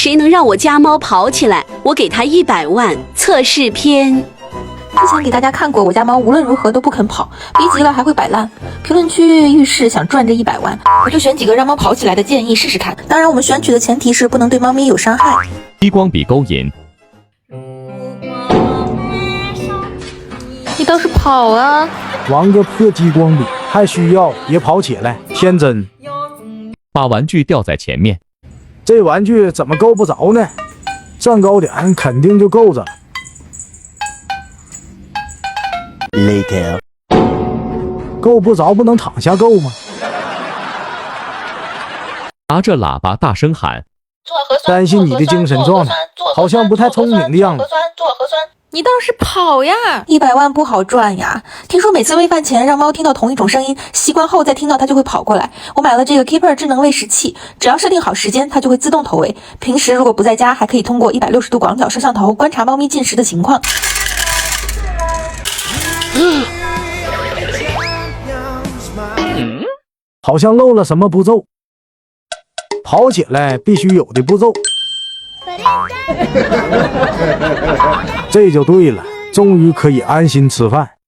谁能让我家猫跑起来，我给它100万。测试篇。之前给大家看过，我家猫无论如何都不肯跑，逼急了还会摆烂。评论区浴室想赚这100万，我就选几个让猫跑起来的建议试试看。当然，我们选取的前提是不能对猫咪有伤害。激光笔勾引。你倒是跑啊！玩个破激光笔，还需要也跑起来，天真。把玩具吊在前面。这玩具怎么够不着呢？站高点肯定就够着。Later， 够不着不能躺下够吗？拿着喇叭大声喊。做核酸，担心你的精神状态，好像不太聪明的样子。做核酸。你倒是跑呀！100万不好赚呀！听说每次喂饭前让猫听到同一种声音，习惯后再听到它就会跑过来。我买了这个 Keeper 智能喂食器，只要设定好时间，它就会自动投喂。平时如果不在家，还可以通过160度广角摄像头观察猫咪进食的情况。好像漏了什么步骤，跑起来必须有的步骤。这就对了，终于可以安心吃饭。